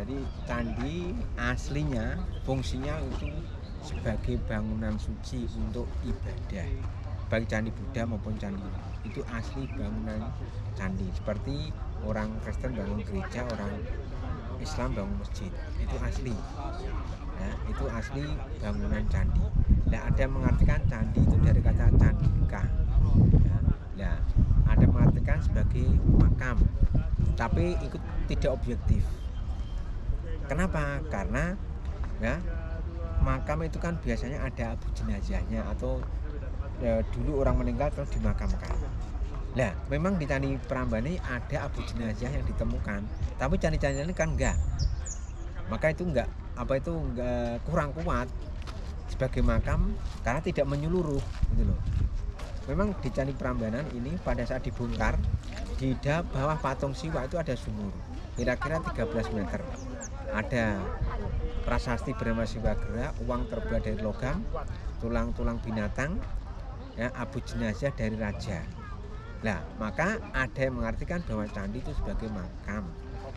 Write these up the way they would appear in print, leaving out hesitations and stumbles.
Jadi candi aslinya fungsinya itu sebagai bangunan suci untuk ibadah, baik candi Buddha maupun candi itu asli bangunan candi. Seperti orang Kristen bangun gereja, orang Islam bangun masjid, itu asli. Ya, itu asli bangunan candi. Nah, ada yang mengartikan candi itu dari kata candika. Ya, nah, ada mengartikan sebagai makam, tapi ikut tidak objektif. Kenapa? Karena ya makam itu kan biasanya ada abu jenazahnya atau ya, dulu orang meninggal terus dimakamkan. Nah, memang di Candi Prambanan ada abu jenazah yang ditemukan, tapi candi-candi ini kan enggak. Maka itu enggak kurang kuat sebagai makam karena tidak menyeluruh gitu loh. Memang di Candi Prambanan ini pada saat dibongkar di bawah patung Siwa itu ada sumur kira-kira 13 meter. Ada prasasti bernama Siwagera, uang terbuat dari logam, tulang-tulang binatang, ya, abu jenazah dari raja. Nah, maka ada yang mengartikan bahwa candi itu sebagai makam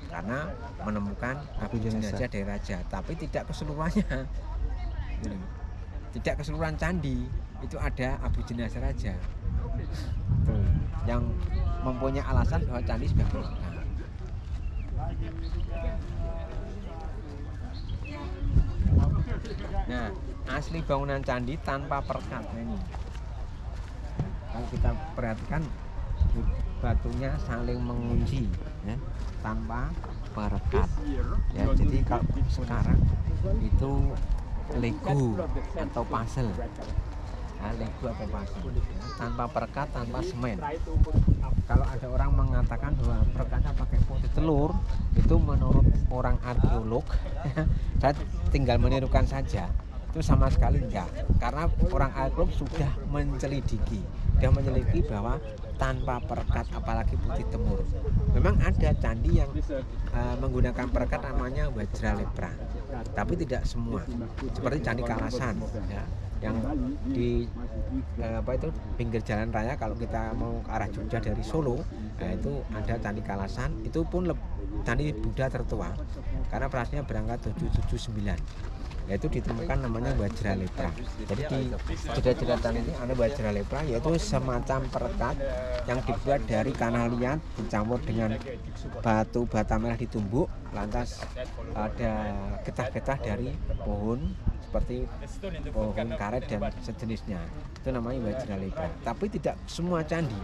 karena menemukan abu jenazah dari raja, tapi tidak keseluruhannya. Tidak keseluruhan candi itu ada abu jenazah raja. Tuh, yang mempunyai alasan bahwa candi sebagai makam. Nah, asli bangunan candi tanpa perekat ini. Kalau kita perhatikan batunya saling mengunci, ya, tanpa perekat. Ya, jadi kalau sekarang itu Lego atau puzzle, ya, Lego atau puzzle, tanpa perekat, tanpa semen. Kalau ada orang mengatakan bahwa perekatnya pakai putih telur, itu menurut orang arkeolog, saya tinggal menirukan saja, itu sama sekali enggak. Karena orang arkeolog sudah menyelidiki bahwa tanpa perekat apalagi putih temur. Memang ada candi yang menggunakan perekat namanya Wajralepra, tapi tidak semua. Seperti Candi Kalasan, ya, yang di pinggir jalan raya kalau kita mau ke arah Jogja dari Solo, itu ada Candi Kalasan. Itu pun candi Buddha tertua karena prasnya berangkat 779. Yaitu ditemukan namanya Wajralepra. Jadi di jerat-jeratan ini ada Wajralepra, yaitu semacam perekat yang dibuat dari tanah liat dicampur dengan batu bata merah ditumbuk, lantas ada getah-getah dari pohon seperti pohon karet dan sejenisnya. Itu namanya Wajralepra. Tapi tidak semua candi.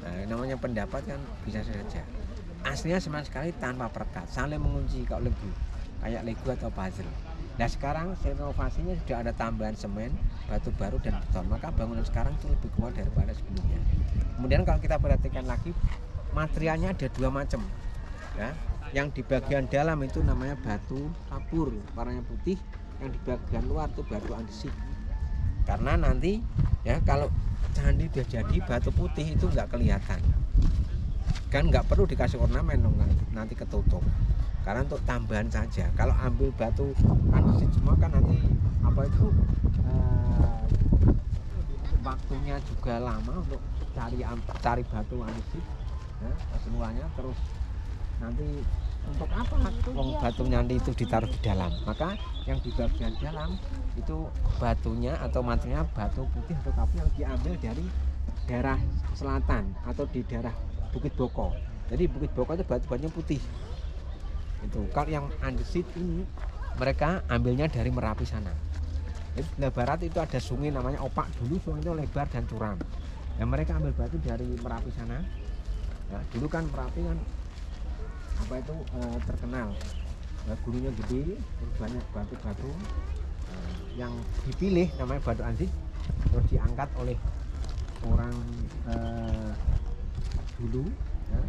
Nah, namanya pendapat kan bisa saja. Aslinya sama sekali tanpa perekat, saling mengunci kalau Lego, kayak Lego atau puzzle. Nah, sekarang renovasinya sudah ada tambahan semen, batu baru dan beton. Maka bangunan sekarang itu lebih kuat daripada sebelumnya. Kemudian kalau kita perhatikan lagi, materialnya ada dua macam. Ya, yang di bagian dalam itu namanya batu kapur, warnanya putih. Yang di bagian luar itu batu andesit. Karena nanti ya kalau candi sudah jadi batu putih itu nggak kelihatan. Kan nggak perlu dikasih ornamen dong, nanti ketutup. Karena untuk tambahan saja. Kalau ambil batu andesit semua kan nanti waktunya juga lama untuk cari batu andesit, ya, semuanya. Terus nanti untuk apa batu nanti itu ditaruh di dalam. Maka yang di bagian dalam itu batunya atau materialnya batu putih atau kapur yang diambil dari daerah selatan atau di daerah Bukit Boko. Jadi Bukit Boko itu batu-batunya putih. Itu kalau yang andesit ini mereka ambilnya dari Merapi sana. Di sebelah barat itu ada sungai namanya Opak, dulu sungai itu lebar dan curam. Yang mereka ambil batu dari Merapi sana. Nah, dulu kan Merapi kan terkenal, gunungnya gede, banyak batu-batu. Yang dipilih namanya batu andesit, terus diangkat oleh orang dulu, ya,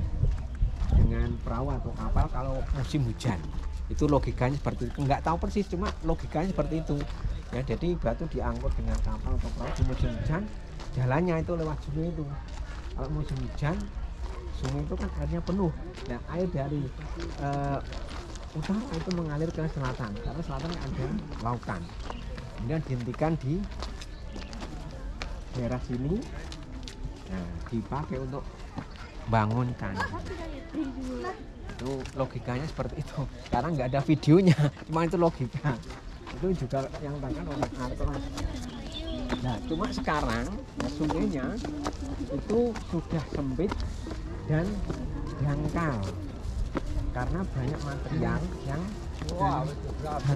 dengan perahu atau kapal kalau musim hujan. Itu logikanya seperti itu. Nggak tahu persis, cuma logikanya seperti itu. Ya, jadi batu diangkut dengan kapal atau perahu di musim hujan, jalannya itu lewat sungai itu. Kalau musim hujan, sungai itu kan airnya penuh. Nah, air dari utara itu mengalir ke selatan, karena selatan ada lautan. Kemudian dihentikan di daerah sini, nah, dipakai untuk bangun candi. Itu logikanya seperti itu. Sekarang nggak ada videonya, cuma itu logika. Itu juga yang tangan oleh Atlas. Nah, cuma sekarang ya, sungainya itu sudah sempit dan dangkal karena banyak material yang